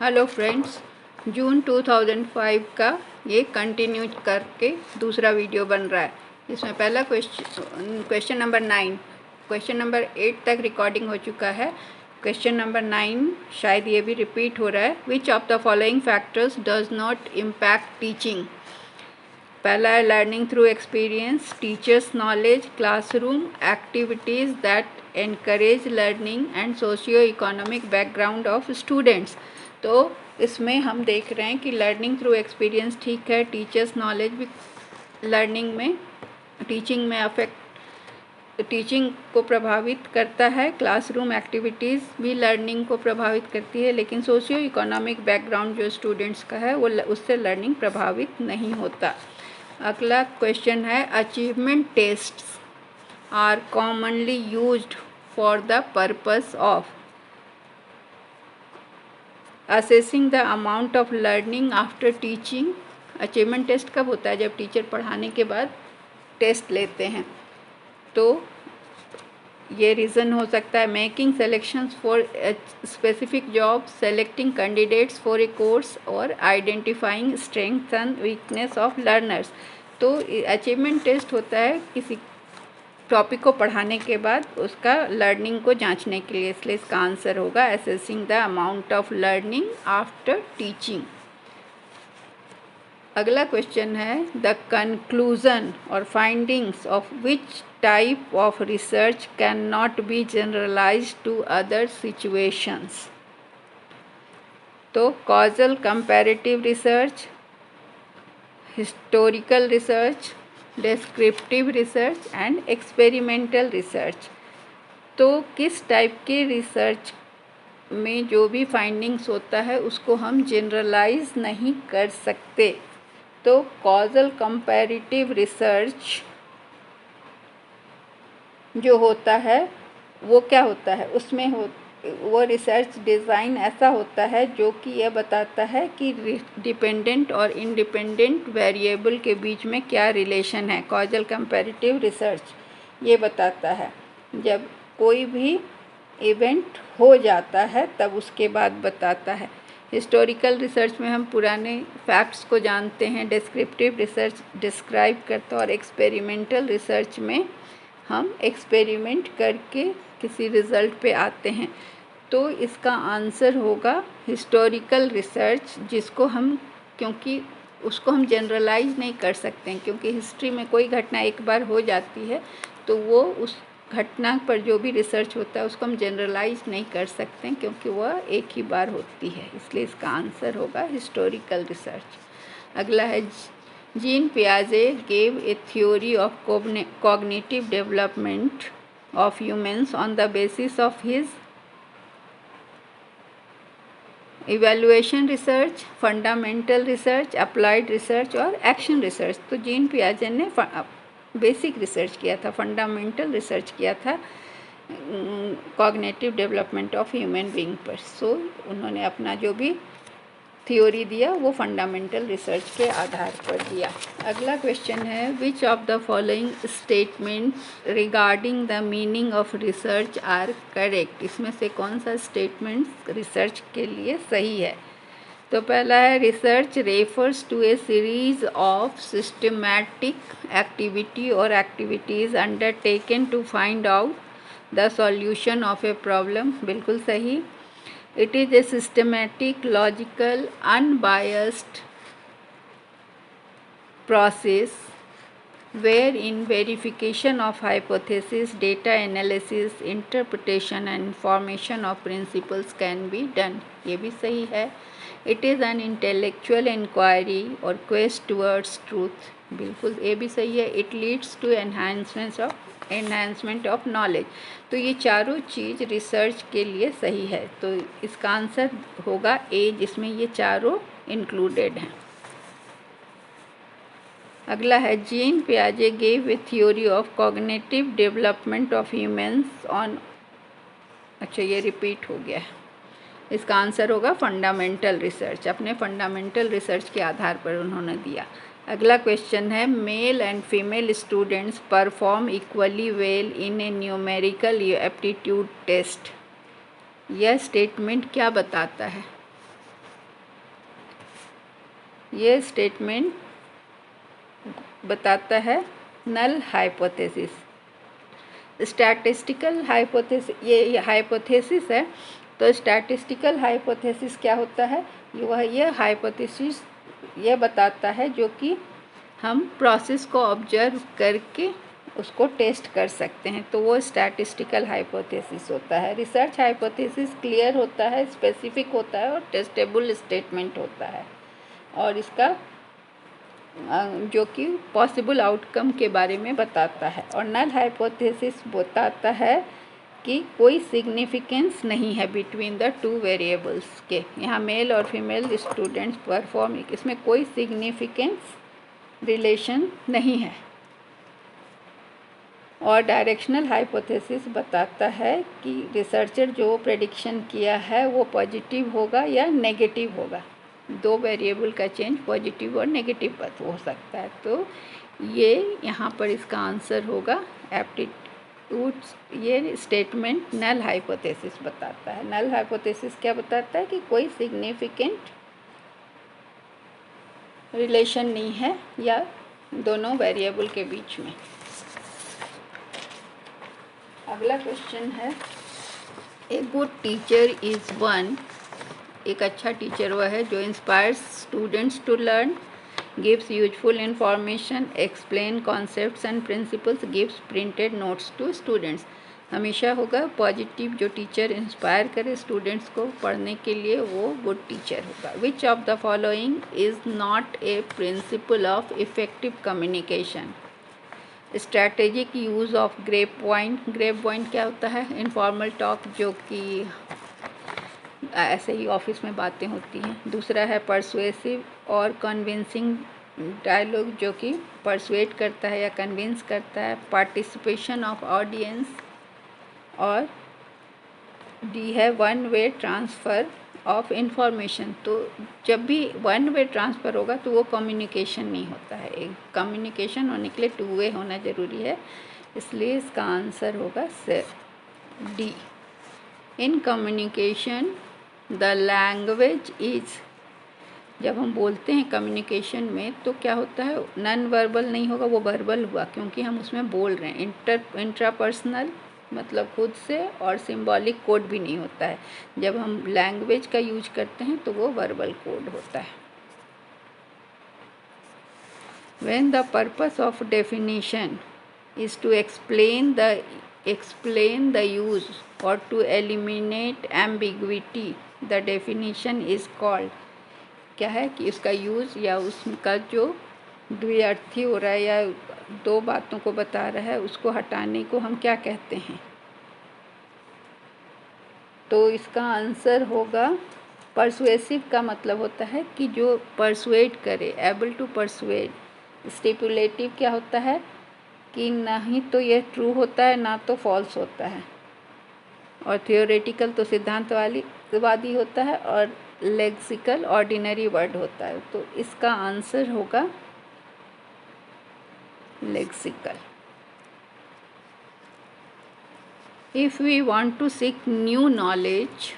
Hello friends, जून 2005 का ये continue करके दूसरा वीडियो बन रहा है। इसमें पहला क्वेश्चन नंबर 9, क्वेश्चन नंबर 8 तक रिकॉर्डिंग हो चुका है। क्वेश्चन नंबर 9 शायद ये भी रिपीट हो रहा है। Which of the following factors does not impact teaching? पहला है learning through experience, teachers knowledge, classroom activities that encourage learning and socio economic background of students. तो इसमें हम देख रहे हैं कि लर्निंग थ्रू एक्सपीरियंस ठीक है, टीचर्स नॉलेज भी लर्निंग में टीचिंग को प्रभावित करता है, क्लासरूम एक्टिविटीज़ भी लर्निंग को प्रभावित करती है, लेकिन सोशियो इकोनॉमिक बैकग्राउंड जो स्टूडेंट्स का है वो उससे लर्निंग प्रभावित नहीं होता। अगला क्वेश्चन है achievement tests are commonly used for the purpose of assessing the amount of learning after teaching. Achievement test कब होता है? जब टीचर पढ़ाने के बाद टेस्ट लेते हैं। तो ये रीज़न हो सकता है making selections for specific job, selecting candidates for a course और identifying strengths and weakness of learners. तो अचीवमेंट टेस्ट होता है किसी टॉपिक को पढ़ाने के बाद उसका लर्निंग को जांचने के लिए, इसलिए इसका आंसर होगा assessing the amount of learning after teaching. अगला क्वेश्चन है द कंक्लूजन और findings of which type of research can not be generalized to other situations. तो causal comparative research, historical research, descriptive research and experimental research. तो किस type के research में जो भी फाइंडिंग्स होता है उसको हम जनरलाइज नहीं कर सकते। तो कॉजल कंपैरेटिव रिसर्च जो होता है वो क्या होता है, उसमें वो रिसर्च डिज़ाइन ऐसा होता है जो कि यह बताता है कि डिपेंडेंट और इंडिपेंडेंट वेरिएबल के बीच में क्या रिलेशन है। कॉजल कंपैरेटिव रिसर्च ये बताता है जब कोई भी इवेंट हो जाता है तब उसके बाद बताता है। हिस्टोरिकल रिसर्च में हम पुराने फैक्ट्स को जानते हैं, डिस्क्रिप्टिव रिसर्च डिस्क्राइब करता है, और एक्सपेरिमेंटल रिसर्च में हम एक्सपेरिमेंट करके किसी रिज़ल्ट पे आते हैं। तो इसका आंसर होगा हिस्टोरिकल रिसर्च, जिसको हम क्योंकि उसको हम जनरलाइज नहीं कर सकते हैं, क्योंकि हिस्ट्री में कोई घटना एक बार हो जाती है तो वो उस घटना पर जो भी रिसर्च होता है उसको हम जनरलाइज नहीं कर सकते हैं, क्योंकि वह एक ही बार होती है, इसलिए इसका आंसर होगा हिस्टोरिकल रिसर्च। अगला है जीन पियाजे gave a theory of cognitive development of humans on the basis of his evaluation research, fundamental research, applied research और एक्शन रिसर्च। तो जीन पियाजे ने बेसिक रिसर्च किया था, फंडामेंटल रिसर्च किया था cognitive development of human being पर। So उन्होंने अपना जो भी थ्योरी दिया वो फंडामेंटल रिसर्च के आधार पर दिया। अगला क्वेश्चन है which of the following statements regarding the meaning of research are correct? इसमें से कौन सा स्टेटमेंट्स रिसर्च के लिए सही है? तो पहला है research refers to a series of systematic activity और activities undertaken to find out the solution of a problem. बिल्कुल सही। It is a systematic, logical, unbiased process wherein verification of hypothesis, data analysis, interpretation and information of principles can be done. ये भी सही है। It is an intellectual inquiry or quest towards truth. बिल्कुल ये भी सही है। It leads to enhancement of knowledge. तो ये चारों चीज़ रिसर्च के लिए सही है, तो इसका आंसर होगा ए, जिसमें ये चारों इंक्लूडेड हैं। अगला है जीन पियाजे gave a theory of cognitive development of humans on, अच्छा ये रिपीट हो गया है, इसका आंसर होगा फंडामेंटल रिसर्च। अपने फंडामेंटल रिसर्च के आधार पर उन्होंने दिया। अगला क्वेश्चन है male and female students perform equally well in a numerical aptitude test. यह स्टेटमेंट क्या बताता है? ये स्टेटमेंट बताता है नल हाइपोथेसिस। स्टैटिस्टिकल हाइपोथेसिस, ये हाइपोथेसिस है, तो स्टैटिस्टिकल हाइपोथेसिस क्या होता है? ये हाइपोथेसिस ये बताता है जो कि हम प्रोसेस को ऑब्जर्व करके उसको टेस्ट कर सकते हैं, तो वो स्टैटिस्टिकल हाइपोथेसिस होता है। रिसर्च हाइपोथेसिस क्लियर होता है, स्पेसिफिक होता है और टेस्टेबल स्टेटमेंट होता है, और इसका जो कि पॉसिबल आउटकम के बारे में बताता है। और नल हाइपोथेसिस बताता है कि कोई सिग्निफिकेंस नहीं है बिटवीन द टू वेरिएबल्स के, यहाँ मेल और फीमेल स्टूडेंट्स परफॉर्म, इसमें कोई सिग्निफिकेंस रिलेशन नहीं है। और डायरेक्शनल हाइपोथेसिस बताता है कि रिसर्चर जो प्रेडिक्शन किया है वो पॉजिटिव होगा या नेगेटिव होगा, दो वेरिएबल का चेंज पॉजिटिव और नेगेटिव पर हो सकता है। तो ये यहाँ पर इसका आंसर होगा एप्टीट्यूड। ये स्टेटमेंट नल हाइपोथेसिस बताता है। नल हाइपोथेसिस क्या बताता है? कि कोई सिग्निफिकेंट रिलेशन नहीं है या दोनों वेरिएबल के बीच में। अगला क्वेश्चन है, a good teacher is one, एक अच्छा टीचर वह है जो inspires students to learn, gives useful information, explain concepts and principles, gives printed notes to students. हमेशा होगा पॉजिटिव, जो टीचर इंस्पायर करे स्टूडेंट्स को पढ़ने के लिए वो गुड टीचर होगा। Which of the following is not a principle of effective communication? Strategic use of grapevine. Grapevine क्या होता है? इनफॉर्मल टॉक, जो कि ऐसे ही ऑफिस में बातें होती हैं। दूसरा है परसुएसिव और कन्विंसिंग डायलॉग, जो कि परसुएट करता है या कन्विंस करता है। पार्टिसिपेशन ऑफ ऑडियंस, और डी है one way transfer of information. तो जब भी वन वे ट्रांसफ़र होगा तो वो कम्युनिकेशन नहीं होता है, एक कम्युनिकेशन होने के लिए टू वे होना ज़रूरी है, इसलिए इसका आंसर होगा D. In communication the language is, जब हम बोलते हैं कम्युनिकेशन में तो क्या होता है? नॉन वर्बल नहीं होगा, वो वर्बल हुआ क्योंकि हम उसमें बोल रहे हैं। इंट्रापर्सनल मतलब खुद से, और सिंबॉलिक कोड भी नहीं होता है। जब हम लैंग्वेज का यूज करते हैं तो वो वर्बल कोड होता है। When the purpose of definition is to explain the use और to eliminate ambiguity, the definition is called. क्या है कि उसका यूज़ या उसका जो द्व्यर्थी हो रहा है या दो बातों को बता रहा है, उसको हटाने को हम क्या कहते हैं? तो इसका आंसर होगा परसुएसिव। का मतलब होता है कि जो परसुएट करे, एबल टू परसुएट। स्टिपुलेटिव क्या होता है? कि ना ही तो ये ट्रू होता है ना तो फॉल्स होता है। और थियोरेटिकल तो सिद्धांतवादी होता है, और लेक्सिकल ऑर्डिनरी वर्ड होता है। तो इसका आंसर होगा lexical. If we want to seek new knowledge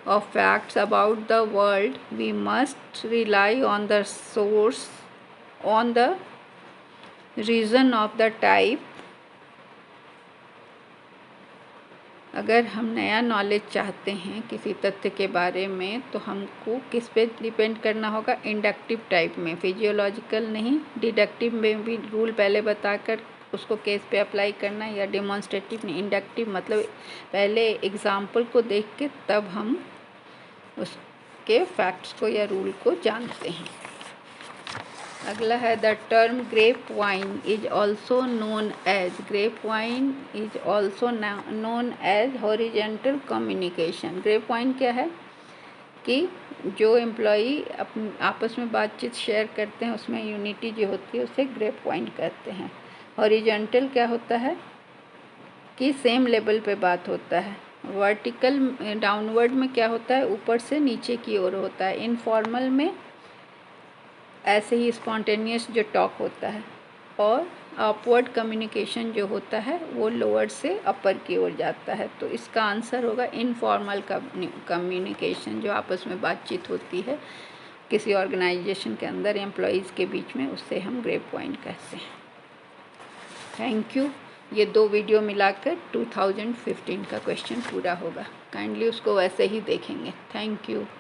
of facts about the world, we must rely on the source, on the reason of the type। अगर हम नया नॉलेज चाहते हैं किसी तथ्य के बारे में तो हमको किस पे डिपेंड करना होगा? इंडक्टिव टाइप में, फिजियोलॉजिकल नहीं। डिडक्टिव में भी रूल पहले बताकर उसको केस पे अप्लाई करना, या डेमोन्स्ट्रेटिव नहीं। इंडक्टिव मतलब पहले एग्जाम्पल को देख के तब हम उसके फैक्ट्स को या रूल को जानते हैं। अगला है the term grapevine is also known as, grapevine is also known as horizontal communication. Grapevine क्या है? कि जो एम्प्लॉई आपस में बातचीत शेयर करते हैं उसमें यूनिटी जो होती है उसे ग्रेप वाइन कहते हैं। हॉरिजेंटल क्या होता है? कि सेम लेवल पे बात होता है। वर्टिकल डाउनवर्ड में क्या होता है? ऊपर से नीचे की ओर होता है। इनफॉर्मल में ऐसे ही स्पॉन्टेनियस जो टॉक होता है, और अपवर्ड कम्युनिकेशन जो होता है वो लोअर से अपर की ओर जाता है। तो इसका आंसर होगा इनफॉर्मल कम्युनिकेशन, जो आपस में बातचीत होती है किसी ऑर्गेनाइजेशन के अंदर एम्प्लॉयज़ के बीच में, उससे हम ग्रे पॉइंट कहते हैं। Thank you. ये 2 वीडियो मिलाकर 2015 का क्वेश्चन पूरा होगा। काइंडली उसको वैसे ही देखेंगे। Thank you.